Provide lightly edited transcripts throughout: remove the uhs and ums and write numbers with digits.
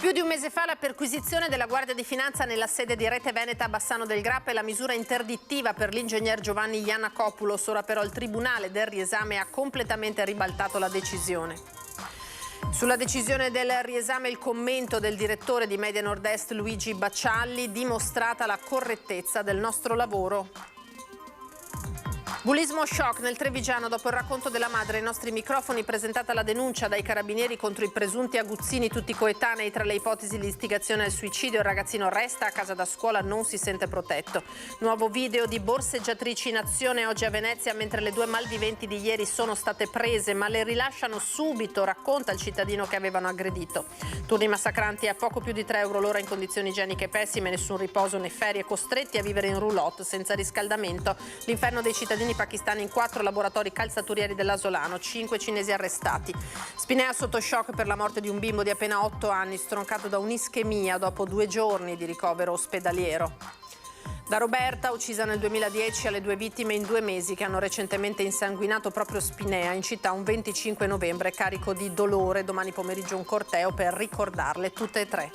Più di un mese fa la perquisizione della Guardia di Finanza nella sede di Rete Veneta a Bassano del Grappa e la misura interdittiva per l'ingegner Giovanni Giannakopoulos. Ora però il Tribunale del riesame ha completamente ribaltato la decisione. Sulla decisione del riesame il commento del direttore di Media Nord-Est Luigi Baccialli: dimostrata la correttezza del nostro lavoro. Bullismo shock nel Trevigiano. Dopo il racconto della madre ai nostri microfoni, presentata la denuncia dai carabinieri contro i presunti aguzzini, tutti coetanei. Tra le ipotesi di istigazione al suicidio, il ragazzino resta a casa da scuola, non si sente protetto. Nuovo video di borseggiatrici in azione oggi a Venezia, mentre le due malviventi di ieri sono state prese ma le rilasciano subito, racconta il cittadino che avevano aggredito. Turni massacranti a poco più di 3 euro l'ora in condizioni igieniche pessime, nessun riposo né ferie, costretti a vivere in roulotte senza riscaldamento. L'inferno dei cittadini pakistani in 4 laboratori calzaturieri dell'Asolano, 5 cinesi arrestati. Spinea sotto shock per la morte di un bimbo di appena 8 anni, stroncato da un'ischemia dopo 2 giorni di ricovero ospedaliero. Da Roberta, uccisa nel 2010, alle 2 vittime in 2 mesi che hanno recentemente insanguinato proprio Spinea, in città un 25 novembre carico di dolore. Domani pomeriggio un corteo per ricordarle tutte e 3.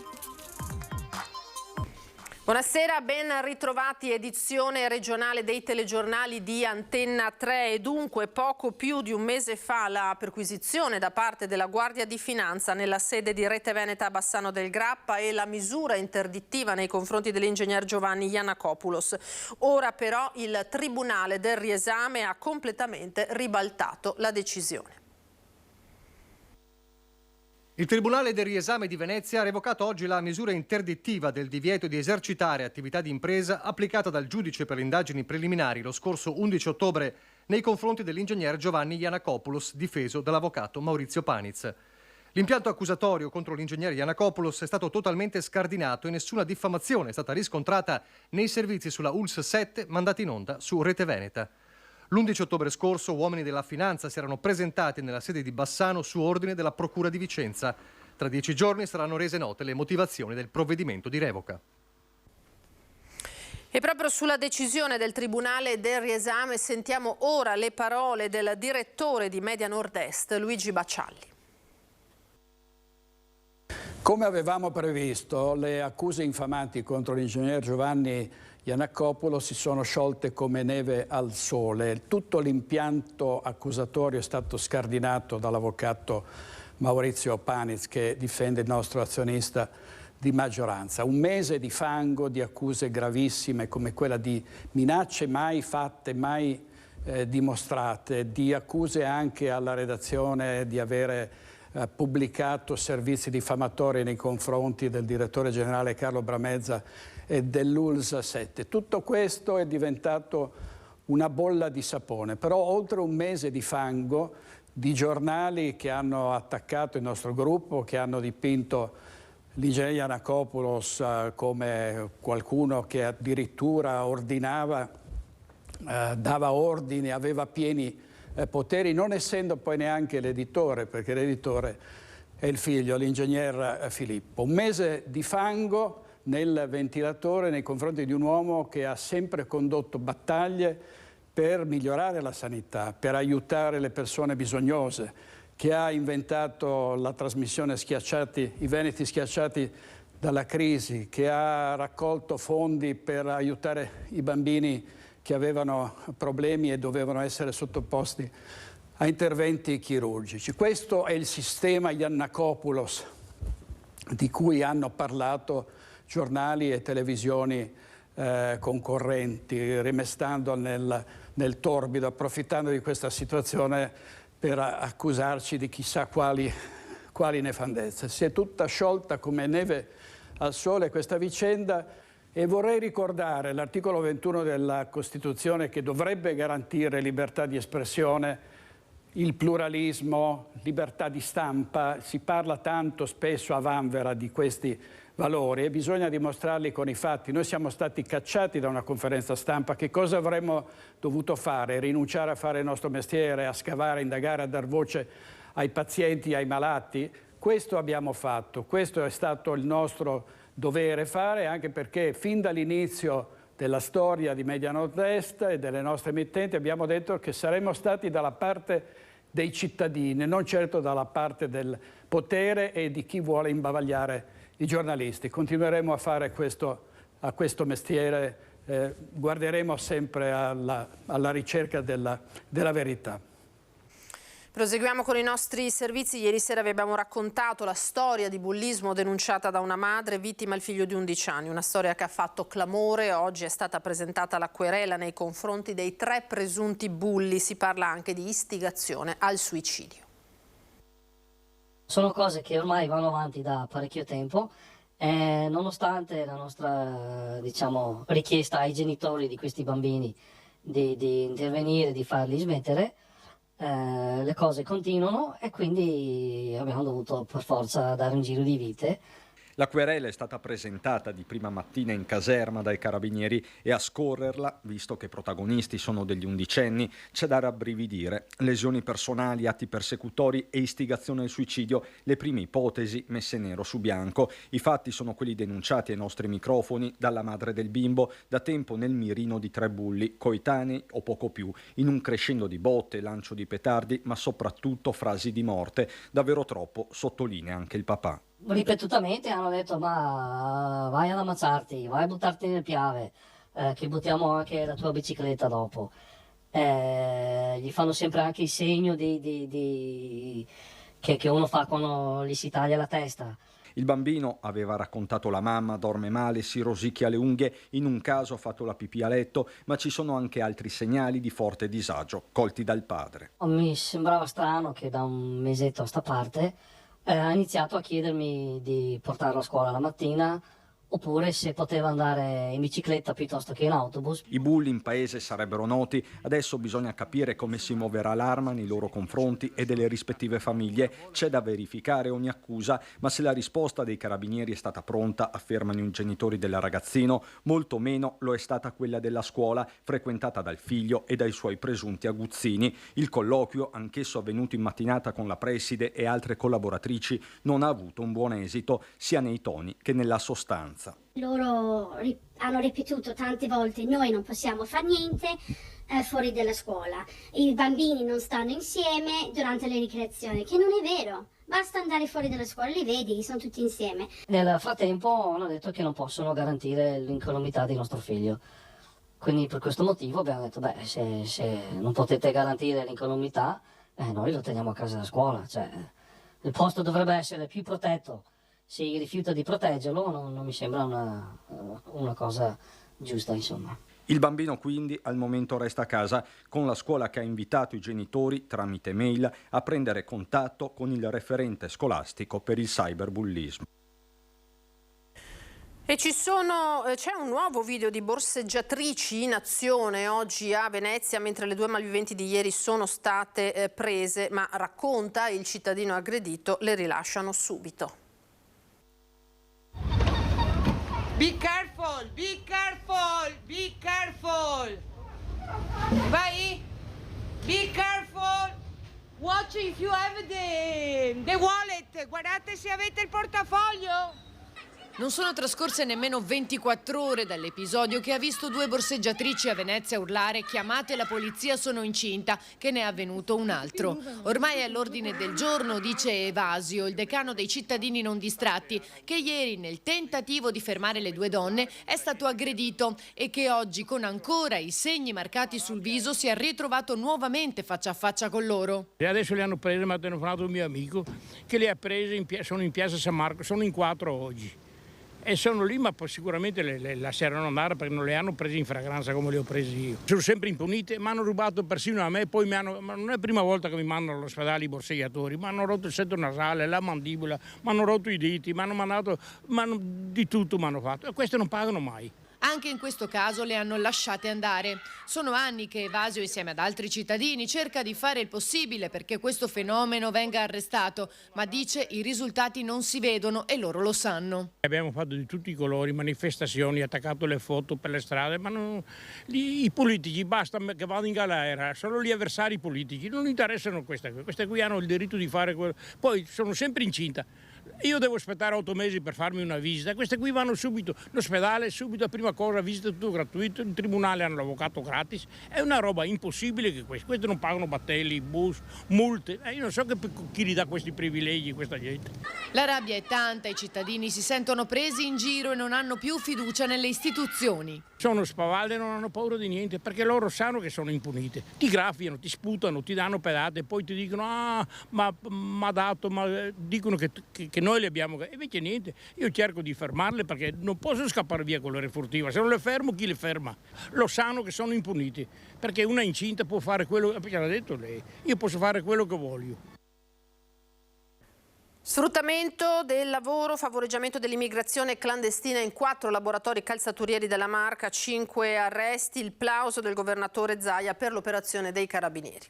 Buonasera, ben ritrovati, edizione regionale dei telegiornali di Antenna 3 e dunque poco più di un mese fa la perquisizione da parte della Guardia di Finanza nella sede di Rete Veneta a Bassano del Grappa e la misura interdittiva nei confronti dell'ingegner Giovanni Giannakopoulos. Ora però il Tribunale del riesame ha completamente ribaltato la decisione. Il Tribunale del riesame di Venezia ha revocato oggi la misura interdittiva del divieto di esercitare attività di impresa applicata dal giudice per le indagini preliminari lo scorso 11 ottobre nei confronti dell'ingegner Giovanni Giannakopoulos, difeso dall'avvocato Maurizio Paniz. L'impianto accusatorio contro l'ingegner Giannakopoulos è stato totalmente scardinato e nessuna diffamazione è stata riscontrata nei servizi sulla ULSS 7 mandati in onda su Rete Veneta. L'11 ottobre scorso uomini della finanza si erano presentati nella sede di Bassano su ordine della Procura di Vicenza. Tra 10 giorni saranno rese note le motivazioni del provvedimento di revoca. E proprio sulla decisione del Tribunale del riesame sentiamo ora le parole del direttore di Media Nord-Est, Luigi Baccialli. Come avevamo previsto, le accuse infamanti contro l'ingegner Giovanni Giannakopoulos si sono sciolte come neve al sole. Tutto l'impianto accusatorio è stato scardinato dall'avvocato Maurizio Paniz, che difende il nostro azionista di maggioranza. Un mese di fango, di accuse gravissime come quella di minacce mai fatte, mai dimostrate, di accuse anche alla redazione di avere pubblicato servizi diffamatori nei confronti del direttore generale Carlo Bramezza e dell'ULSS 7. Tutto questo è diventato una bolla di sapone, però oltre un mese di fango, di giornali che hanno attaccato il nostro gruppo, che hanno dipinto l'ingegner Giannakopoulos come qualcuno che addirittura ordinava, dava ordini, aveva pieni poteri, non essendo poi neanche l'editore, perché l'editore è il figlio, l'ingegner Filippo. Un mese di fango nel ventilatore nei confronti di un uomo che ha sempre condotto battaglie per migliorare la sanità, per aiutare le persone bisognose, che ha inventato la trasmissione Schiacciati, i Veneti schiacciati dalla crisi, che ha raccolto fondi per aiutare i bambini che avevano problemi e dovevano essere sottoposti a interventi chirurgici. Questo è il sistema Giannakopoulos di cui hanno parlato giornali e televisioni concorrenti, rimestando nel torbido, approfittando di questa situazione per accusarci di chissà quali nefandezze. Si è tutta sciolta come neve al sole questa vicenda. E vorrei ricordare l'articolo 21 della Costituzione, che dovrebbe garantire libertà di espressione, il pluralismo, libertà di stampa. Si parla tanto spesso a vanvera di questi valori e bisogna dimostrarli con i fatti. Noi siamo stati cacciati da una conferenza stampa. Che cosa avremmo dovuto fare? Rinunciare a fare il nostro mestiere, a scavare, a indagare, a dar voce ai pazienti, ai malati? Questo abbiamo fatto, questo è stato il nostro dovere fare, anche perché fin dall'inizio della storia di Media Nord-Est e delle nostre emittenti abbiamo detto che saremmo stati dalla parte dei cittadini, non certo dalla parte del potere e di chi vuole imbavagliare i giornalisti. Continueremo a fare questo mestiere, guarderemo sempre alla ricerca della verità. Proseguiamo con i nostri servizi. Ieri sera vi abbiamo raccontato la storia di bullismo denunciata da una madre, vittima il figlio di 11 anni. Una storia che ha fatto clamore. Oggi è stata presentata la querela nei confronti dei 3 presunti bulli. Si parla anche di istigazione al suicidio. Sono cose che ormai vanno avanti da parecchio tempo. Nonostante la nostra, richiesta ai genitori di questi bambini di intervenire, di farli smettere, le cose continuano e quindi abbiamo dovuto per forza dare un giro di vite. La querela è stata presentata di prima mattina in caserma dai carabinieri e a scorrerla, visto che i protagonisti sono degli undicenni, c'è da rabbrividire. Lesioni personali, atti persecutori e istigazione al suicidio, le prime ipotesi messe nero su bianco. I fatti sono quelli denunciati ai nostri microfoni dalla madre del bimbo, da tempo nel mirino di 3 bulli, coetanei o poco più, in un crescendo di botte, lancio di petardi, ma soprattutto frasi di morte. Davvero troppo, sottolinea anche il papà. Ripetutamente hanno detto: ma vai ad ammazzarti, vai a buttarti nel Piave, che buttiamo anche la tua bicicletta dopo. Gli fanno sempre anche il segno che uno fa quando gli si taglia la testa. Il bambino, aveva raccontato la mamma, dorme male, si rosicchia le unghie, in un caso ha fatto la pipì a letto, ma ci sono anche altri segnali di forte disagio, colti dal padre. Mi sembrava strano che da un mesetto a sta parte ha iniziato a chiedermi di portarlo a scuola la mattina, oppure se poteva andare in bicicletta piuttosto che in autobus. I bulli in paese sarebbero noti, adesso bisogna capire come si muoverà l'arma nei loro confronti e delle rispettive famiglie. C'è da verificare ogni accusa, ma se la risposta dei carabinieri è stata pronta, affermano i genitori del ragazzino, molto meno lo è stata quella della scuola, frequentata dal figlio e dai suoi presunti aguzzini. Il colloquio, anch'esso avvenuto in mattinata con la preside e altre collaboratrici, non ha avuto un buon esito, sia nei toni che nella sostanza. Loro hanno ripetuto tante volte: noi non possiamo fare niente fuori dalla scuola, i bambini non stanno insieme durante le ricreazioni, che non è vero, basta andare fuori dalla scuola, li vedi, sono tutti insieme. Nel frattempo hanno detto che non possono garantire l'incolumità di nostro figlio, quindi per questo motivo abbiamo detto: beh, se non potete garantire l'incolumità, noi lo teniamo a casa da scuola, cioè il posto dovrebbe essere più protetto. Se rifiuta di proteggerlo non mi sembra una cosa giusta, insomma. Il bambino quindi al momento resta a casa, con la scuola che ha invitato i genitori tramite mail a prendere contatto con il referente scolastico per il cyberbullismo. E c'è un nuovo video di borseggiatrici in azione oggi a Venezia, mentre le 2 malviventi di ieri sono state prese, ma racconta il cittadino aggredito, le rilasciano subito. Be careful, be careful, be careful. Vai, be careful. Watch if you have the wallet. Guardate se avete il portafoglio. Non sono trascorse nemmeno 24 ore dall'episodio che ha visto 2 borseggiatrici a Venezia urlare: chiamate la polizia, sono incinta, che ne è avvenuto un altro. Ormai è all'ordine del giorno, dice Evasio, il decano dei cittadini non distratti, che ieri nel tentativo di fermare le 2 donne è stato aggredito e che oggi, con ancora i segni marcati sul viso, si è ritrovato nuovamente faccia a faccia con loro. E adesso le hanno prese, mi ha telefonato un mio amico che le ha prese, sono in piazza San Marco, sono in 4 oggi. E sono lì, ma poi sicuramente le lasceranno andare perché non le hanno prese in fragranza come le ho prese io. Sono sempre impunite, mi hanno rubato persino a me, poi ma non è la prima volta che mi mandano all'ospedale i borseggiatori, mi hanno rotto il setto nasale, la mandibola, mi hanno rotto i diti, mi hanno mandato, di tutto mi hanno fatto, e queste non pagano mai. Anche in questo caso le hanno lasciate andare. Sono anni che Evasio, insieme ad altri cittadini, cerca di fare il possibile perché questo fenomeno venga arrestato, ma dice i risultati non si vedono e loro lo sanno. Abbiamo fatto di tutti i colori, manifestazioni, attaccato le foto per le strade, ma i politici basta che vadano in galera, sono gli avversari politici, non interessano queste qui hanno il diritto di fare quello. Poi sono sempre incinta. Io devo aspettare 8 mesi per farmi una visita, queste qui vanno subito in ospedale, subito a prima cosa, visita tutto gratuito, in tribunale hanno l'avvocato gratis, è una roba impossibile che questi non pagano battelli, bus, multe, io non so chi gli dà questi privilegi a questa gente. La rabbia è tanta, i cittadini si sentono presi in giro e non hanno più fiducia nelle istituzioni. Sono spavalde e non hanno paura di niente perché loro sanno che sono impunite, ti graffiano, ti sputano, ti danno pedate e poi ti dicono dicono che noi le abbiamo, e invece niente, io cerco di fermarle perché non posso scappare via con l'ora furtiva, se non le fermo chi le ferma? Lo sanno che sono impuniti, perché una incinta può fare quello, perché l'ha detto lei, io posso fare quello che voglio. Sfruttamento del lavoro, favoreggiamento dell'immigrazione clandestina in 4 laboratori calzaturieri della Marca, 5 arresti, il plauso del governatore Zaia per l'operazione dei carabinieri.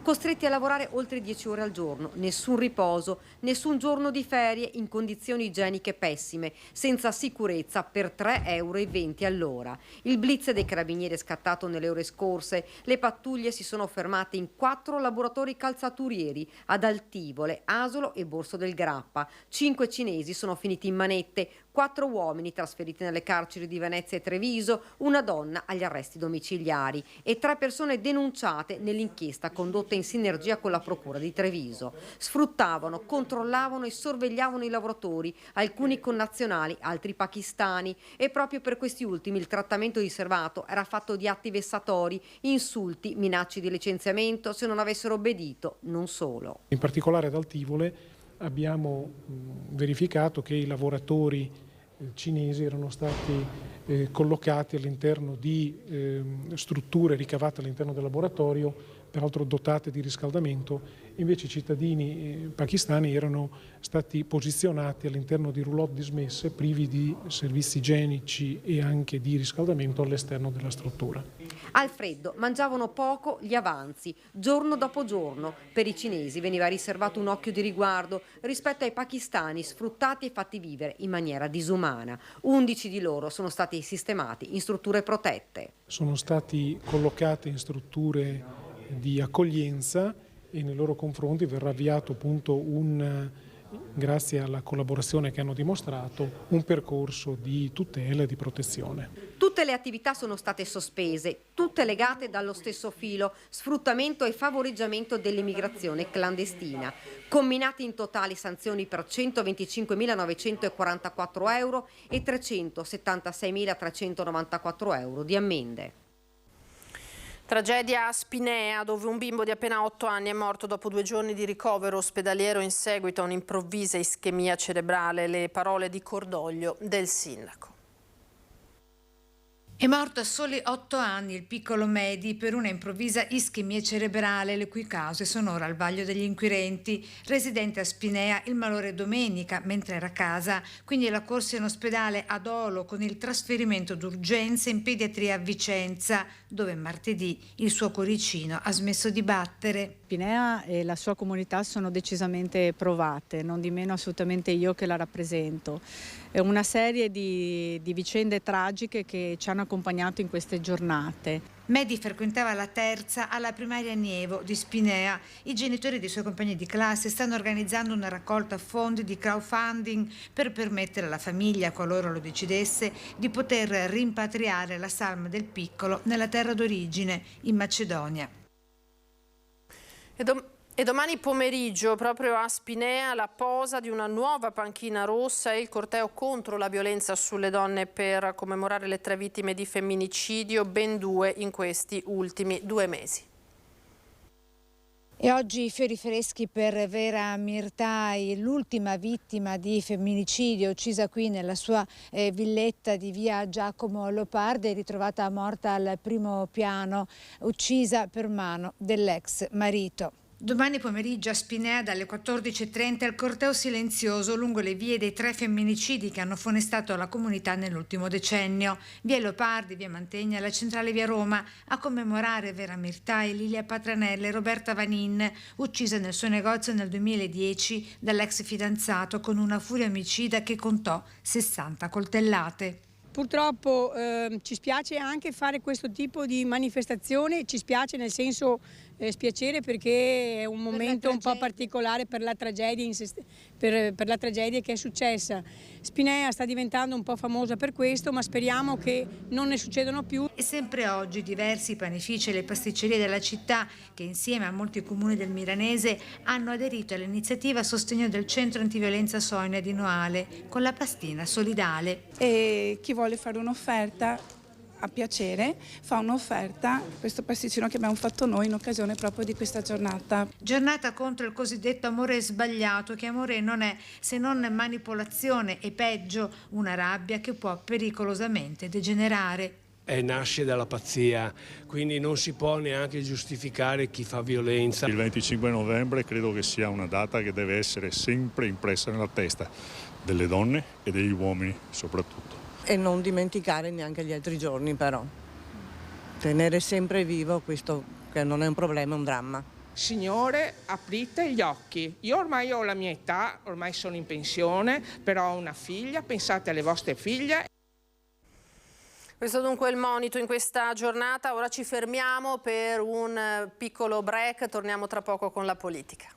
Costretti a lavorare oltre 10 ore al giorno, nessun riposo, nessun giorno di ferie in condizioni igieniche pessime, senza sicurezza per 3,20 € all'ora. Il blitz dei carabinieri è scattato nelle ore scorse, le pattuglie si sono fermate in 4 laboratori calzaturieri ad Altivole, Asolo e Borso del Grappa. 5 cinesi sono finiti in manette, 4 uomini trasferiti nelle carceri di Venezia e Treviso, una donna agli arresti domiciliari e 3 persone denunciate nell'inchiesta condotta in sinergia con la Procura di Treviso. Sfruttavano, controllavano e sorvegliavano i lavoratori, alcuni connazionali, altri pakistani, e proprio per questi ultimi il trattamento riservato era fatto di atti vessatori, insulti, minacce di licenziamento se non avessero obbedito, non solo. In particolare ad Altivole abbiamo verificato che i lavoratori cinesi erano stati collocati all'interno di strutture ricavate all'interno del laboratorio, peraltro dotate di riscaldamento, invece i cittadini pakistani erano stati posizionati all'interno di roulotte dismesse, privi di servizi igienici e anche di riscaldamento all'esterno della struttura. Al freddo mangiavano poco gli avanzi, giorno dopo giorno. Per i cinesi veniva riservato un occhio di riguardo rispetto ai pakistani sfruttati e fatti vivere in maniera disumana. 11 di loro sono stati sistemati in strutture protette. Sono stati collocati in strutture di accoglienza e nei loro confronti verrà avviato appunto grazie alla collaborazione che hanno dimostrato, un percorso di tutela e di protezione. Tutte le attività sono state sospese, tutte legate dallo stesso filo, sfruttamento e favoreggiamento dell'immigrazione clandestina. Combinate in totali sanzioni per 125.944 € e 376.394 € di ammende. Tragedia a Spinea, dove un bimbo di appena 8 anni è morto dopo 2 giorni di ricovero ospedaliero in seguito a un'improvvisa ischemia cerebrale. Le parole di cordoglio del sindaco. È morto a soli 8 anni il piccolo Mehdi per una improvvisa ischemia cerebrale, le cui cause sono ora al vaglio degli inquirenti. Residente a Spinea, il malore domenica mentre era a casa, quindi la corsa in ospedale a Dolo con il trasferimento d'urgenza in pediatria a Vicenza, dove martedì il suo cuoricino ha smesso di battere. Spinea e la sua comunità sono decisamente provate, non di meno assolutamente io che la rappresento. È una serie di vicende tragiche che ci hanno accompagnato in queste giornate. Mehdi frequentava la terza alla primaria Nievo di Spinea. I genitori dei suoi compagni di classe stanno organizzando una raccolta fondi di crowdfunding per permettere alla famiglia, qualora lo decidesse, di poter rimpatriare la salma del piccolo nella terra d'origine, in Macedonia. E domani pomeriggio, proprio a Spinea, la posa di una nuova panchina rossa e il corteo contro la violenza sulle donne per commemorare le 3 vittime di femminicidio, ben 2 in questi ultimi 2 mesi. E oggi fiori freschi per Vera Mirtai, l'ultima vittima di femminicidio uccisa qui nella sua villetta di via Giacomo Leopardi, ritrovata morta al primo piano, uccisa per mano dell'ex marito. Domani pomeriggio a Spinea dalle 14:30 il corteo silenzioso lungo le vie dei 3 femminicidi che hanno funestato la comunità nell'ultimo decennio. Via Leopardi, via Mantegna, la centrale via Roma, a commemorare Vera Mirtai, Lilia Patranella e Roberta Vanin, uccisa nel suo negozio nel 2010 dall'ex fidanzato con una furia omicida che contò 60 coltellate. Purtroppo ci spiace anche fare questo tipo di manifestazione, ci spiace nel senso spiacere perché è un momento un po' particolare per la tragedia, per la tragedia che è successa. Spinea sta diventando un po' famosa per questo, ma speriamo che non ne succedano più. E sempre oggi diversi panifici e le pasticcerie della città, che insieme a molti comuni del Milanese hanno aderito all'iniziativa a sostegno del centro antiviolenza Sonia di Noale con la pastina solidale. E chi vuole fare un'offerta a piacere fa un'offerta, questo pasticcino che abbiamo fatto noi in occasione proprio di questa giornata. Giornata contro il cosiddetto amore sbagliato, che amore non è se non manipolazione e peggio una rabbia che può pericolosamente degenerare. Nasce dalla pazzia, quindi non si può neanche giustificare chi fa violenza. Il 25 novembre credo che sia una data che deve essere sempre impressa nella testa delle donne e degli uomini soprattutto. E non dimenticare neanche gli altri giorni, però. Tenere sempre vivo questo, che non è un problema, è un dramma. Signore, aprite gli occhi. Io ormai ho la mia età, ormai sono in pensione, però ho una figlia, pensate alle vostre figlie. Questo dunque è il monito in questa giornata. Ora ci fermiamo per un piccolo break, torniamo tra poco con la politica.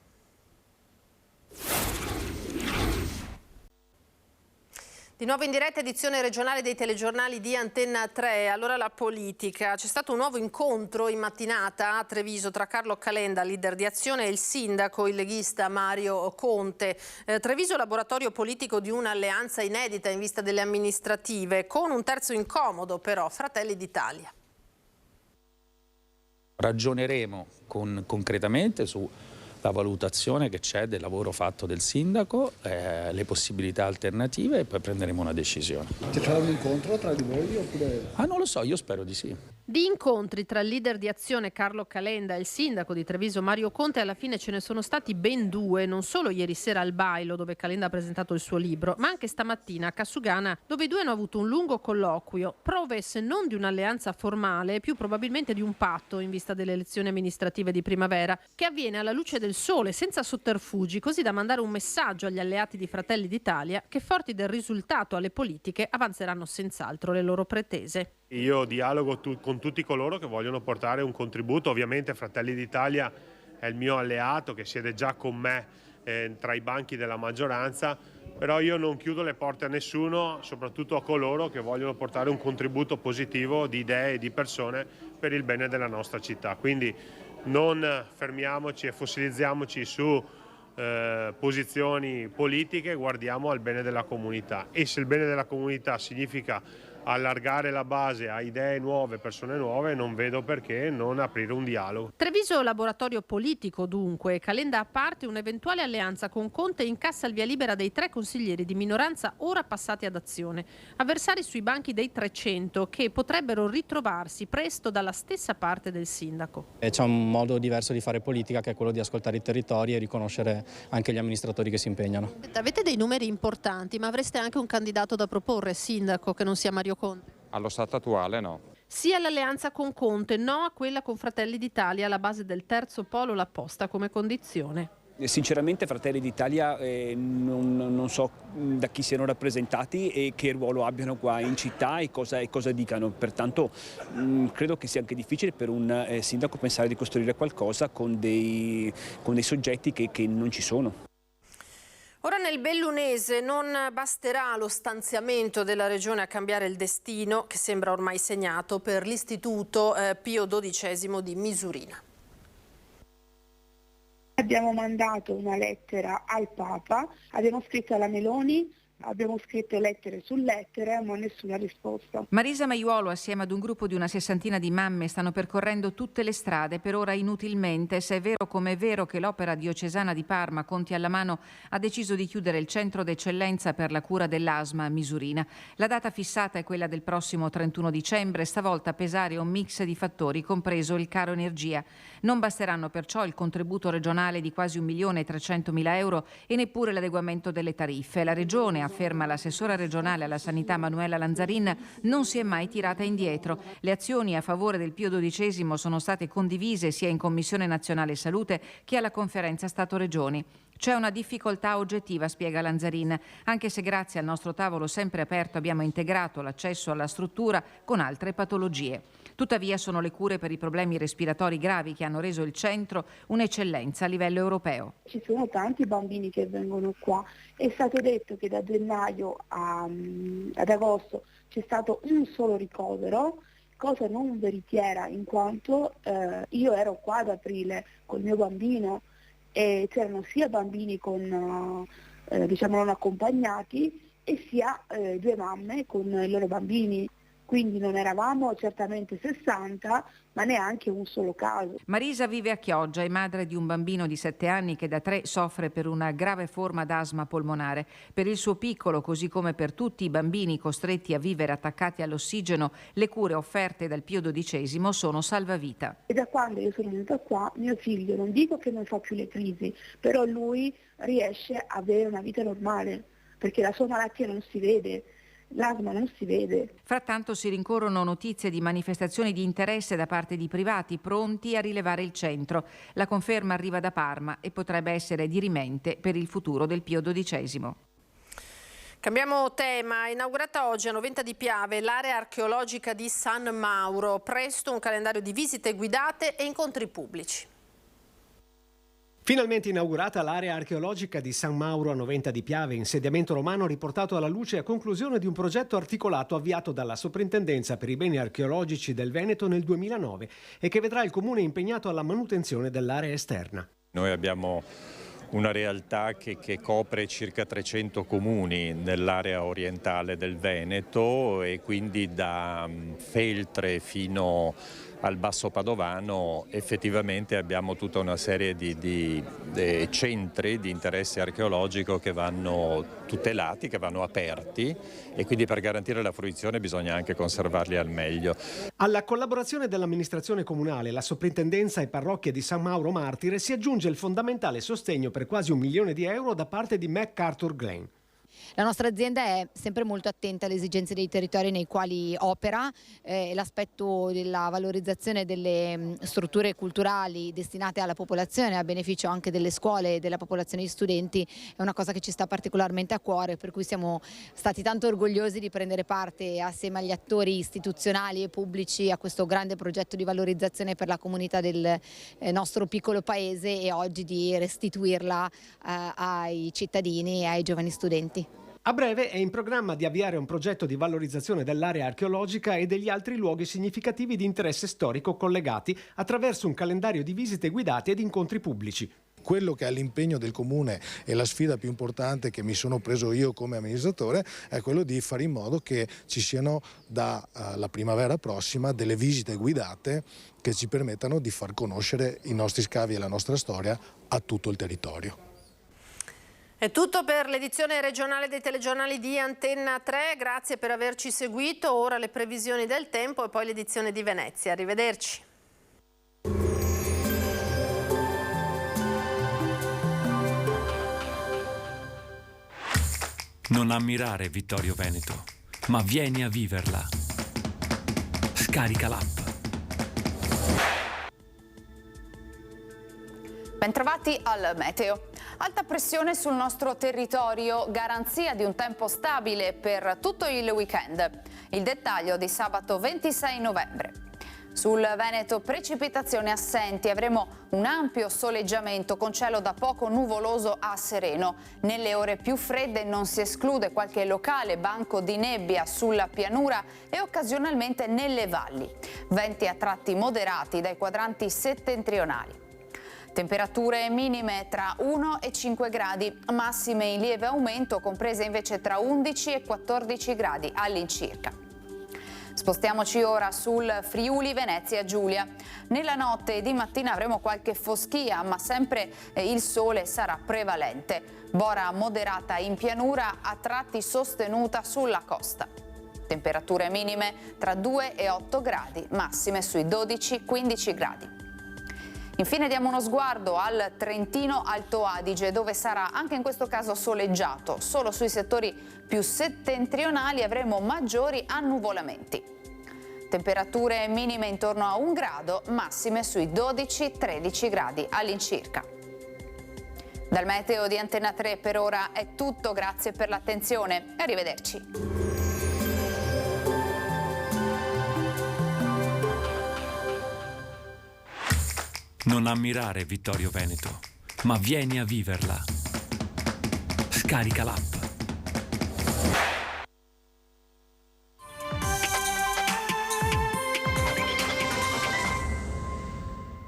Di nuovo in diretta, edizione regionale dei telegiornali di Antenna 3. Allora la politica. C'è stato un nuovo incontro in mattinata a Treviso tra Carlo Calenda, leader di Azione, e il sindaco, il leghista Mario Conte. Treviso, laboratorio politico di un'alleanza inedita in vista delle amministrative, con un terzo incomodo però, Fratelli d'Italia. Ragioneremo concretamente sulla valutazione che c'è del lavoro fatto del sindaco, le possibilità alternative e poi prenderemo una decisione. Ci sarà un incontro tra di voi oppure? Non lo so, io spero di sì. Di incontri tra il leader di Azione Carlo Calenda e il sindaco di Treviso Mario Conte alla fine ce ne sono stati ben due, non solo ieri sera al Bailo dove Calenda ha presentato il suo libro, ma anche stamattina a Cassugana dove i due hanno avuto un lungo colloquio, prove se non di un'alleanza formale, più probabilmente di un patto in vista delle elezioni amministrative di primavera, che avviene alla luce del sole, senza sotterfugi, così da mandare un messaggio agli alleati di Fratelli d'Italia che, forti del risultato alle politiche, avanzeranno senz'altro le loro pretese. Io dialogo con tutti coloro che vogliono portare un contributo. Ovviamente Fratelli d'Italia è il mio alleato che siede già con me tra i banchi della maggioranza, però io non chiudo le porte a nessuno, soprattutto a coloro che vogliono portare un contributo positivo di idee e di persone per il bene della nostra città. Quindi non fermiamoci e fossilizziamoci su posizioni politiche, guardiamo al bene della comunità, e se il bene della comunità significa allargare la base a idee nuove, persone nuove, non vedo perché non aprire un dialogo. Treviso laboratorio politico dunque, Calenda a parte, un'eventuale alleanza con Conte incassa il via libera dei 3 consiglieri di minoranza ora passati ad Azione, avversari sui banchi dei 300 che potrebbero ritrovarsi presto dalla stessa parte del sindaco. C'è un modo diverso di fare politica che è quello di ascoltare i territori e riconoscere anche gli amministratori che si impegnano. Avete dei numeri importanti, ma avreste anche un candidato da proporre, sindaco, che non sia Mario Conte? Allo stato attuale no. Sì all'alleanza con Conte, no a quella con Fratelli d'Italia, alla base del terzo polo l'ha posta come condizione. Sinceramente Fratelli d'Italia non so da chi siano rappresentati e che ruolo abbiano qua in città e cosa dicano, pertanto credo che sia anche difficile per un sindaco pensare di costruire qualcosa con dei soggetti che non ci sono. Ora nel Bellunese non basterà lo stanziamento della Regione a cambiare il destino, che sembra ormai segnato, per l'Istituto Pio XII di Misurina. Abbiamo mandato una lettera al Papa, abbiamo scritto alla Meloni, abbiamo scritto lettere su lettere, ma nessuna risposta. Marisa Maiuolo assieme ad un gruppo di una 60ina di mamme stanno percorrendo tutte le strade, per ora inutilmente, se è vero come è vero che l'Opera Diocesana di Parma, conti alla mano, ha deciso di chiudere il centro d'eccellenza per la cura dell'asma a Misurina. La data fissata è quella del prossimo 31 dicembre, stavolta a pesare un mix di fattori, compreso il caro energia. Non basteranno perciò il contributo regionale di quasi 1.300.000 euro e neppure l'adeguamento delle tariffe. La Regione, afferma l'assessora regionale alla sanità Manuela Lanzarin, non si è mai tirata indietro. Le azioni a favore del Pio XII sono state condivise sia in Commissione Nazionale Salute che alla Conferenza Stato-Regioni. C'è una difficoltà oggettiva, spiega Lanzarin, anche se grazie al nostro tavolo sempre aperto abbiamo integrato l'accesso alla struttura con altre patologie. Tuttavia sono le cure per i problemi respiratori gravi che hanno reso il centro un'eccellenza a livello europeo. Ci sono tanti bambini che vengono qua. È stato detto che da gennaio ad agosto c'è stato un solo ricovero, cosa non veritiera, in quanto io ero qua ad aprile col mio bambino e c'erano sia bambini con non accompagnati e sia 2 mamme con i loro bambini. Quindi non eravamo certamente 60, ma neanche un solo caso. Marisa vive a Chioggia, è madre di un bambino di 7 anni che da 3 soffre per una grave forma d'asma polmonare. Per il suo piccolo, così come per tutti i bambini costretti a vivere attaccati all'ossigeno, le cure offerte dal Pio XII sono salvavita. E da quando io sono venuta qua, mio figlio, non dico che non fa più le crisi, però lui riesce a avere una vita normale, perché la sua malattia non si vede. L'asma non si vede. Frattanto si rincorrono notizie di manifestazioni di interesse da parte di privati pronti a rilevare il centro. La conferma arriva da Parma e potrebbe essere dirimente per il futuro del Pio XII. Cambiamo tema. Inaugurata oggi a Noventa di Piave l'area archeologica di San Mauro. Presto un calendario di visite guidate e incontri pubblici. Finalmente inaugurata l'area archeologica di San Mauro a Noventa di Piave, insediamento romano riportato alla luce a conclusione di un progetto articolato avviato dalla Soprintendenza per i beni archeologici del Veneto nel 2009 e che vedrà il comune impegnato alla manutenzione dell'area esterna. Noi abbiamo una realtà che copre circa 300 comuni nell'area orientale del Veneto e quindi da Feltre fino al Basso Padovano effettivamente abbiamo tutta una serie di centri di interesse archeologico che vanno tutelati, che vanno aperti e quindi per garantire la fruizione bisogna anche conservarli al meglio. Alla collaborazione dell'amministrazione comunale, la soprintendenza e parrocchia di San Mauro Martire si aggiunge il fondamentale sostegno per quasi €1 milione da parte di MacArthur Glen. La nostra azienda è sempre molto attenta alle esigenze dei territori nei quali opera, l'aspetto della valorizzazione delle strutture culturali destinate alla popolazione, a beneficio anche delle scuole e della popolazione di studenti, è una cosa che ci sta particolarmente a cuore, per cui siamo stati tanto orgogliosi di prendere parte assieme agli attori istituzionali e pubblici a questo grande progetto di valorizzazione per la comunità del nostro piccolo paese e oggi di restituirla ai cittadini e ai giovani studenti. A breve è in programma di avviare un progetto di valorizzazione dell'area archeologica e degli altri luoghi significativi di interesse storico collegati attraverso un calendario di visite guidate ed incontri pubblici. Quello che è l'impegno del Comune e la sfida più importante che mi sono preso io come amministratore è quello di fare in modo che ci siano dalla primavera prossima delle visite guidate che ci permettano di far conoscere i nostri scavi e la nostra storia a tutto il territorio. È tutto per l'edizione regionale dei telegiornali di Antenna 3, grazie per averci seguito, ora le previsioni del tempo e poi l'edizione di Venezia. Arrivederci. Non ammirare Vittorio Veneto, ma vieni a viverla. Scarica l'app. Bentrovati al meteo. Alta pressione sul nostro territorio, garanzia di un tempo stabile per tutto il weekend. Il dettaglio di sabato 26 novembre. Sul Veneto precipitazioni assenti, avremo un ampio soleggiamento con cielo da poco nuvoloso a sereno. Nelle ore più fredde non si esclude qualche locale banco di nebbia sulla pianura e occasionalmente nelle valli. Venti a tratti moderati dai quadranti settentrionali. Temperature minime tra 1 e 5 gradi, massime in lieve aumento, comprese invece tra 11 e 14 gradi all'incirca. Spostiamoci ora sul Friuli Venezia Giulia. Nella notte e di mattina avremo qualche foschia, ma sempre il sole sarà prevalente. Bora moderata in pianura, a tratti sostenuta sulla costa. Temperature minime tra 2 e 8 gradi, massime sui 12-15 gradi. Infine diamo uno sguardo al Trentino Alto Adige, dove sarà anche in questo caso soleggiato. Solo sui settori più settentrionali avremo maggiori annuvolamenti. Temperature minime intorno a 1 grado, massime sui 12-13 gradi all'incirca. Dal meteo di Antenna 3 per ora è tutto, grazie per l'attenzione e arrivederci. Non ammirare Vittorio Veneto, ma vieni a viverla. Scarica l'app.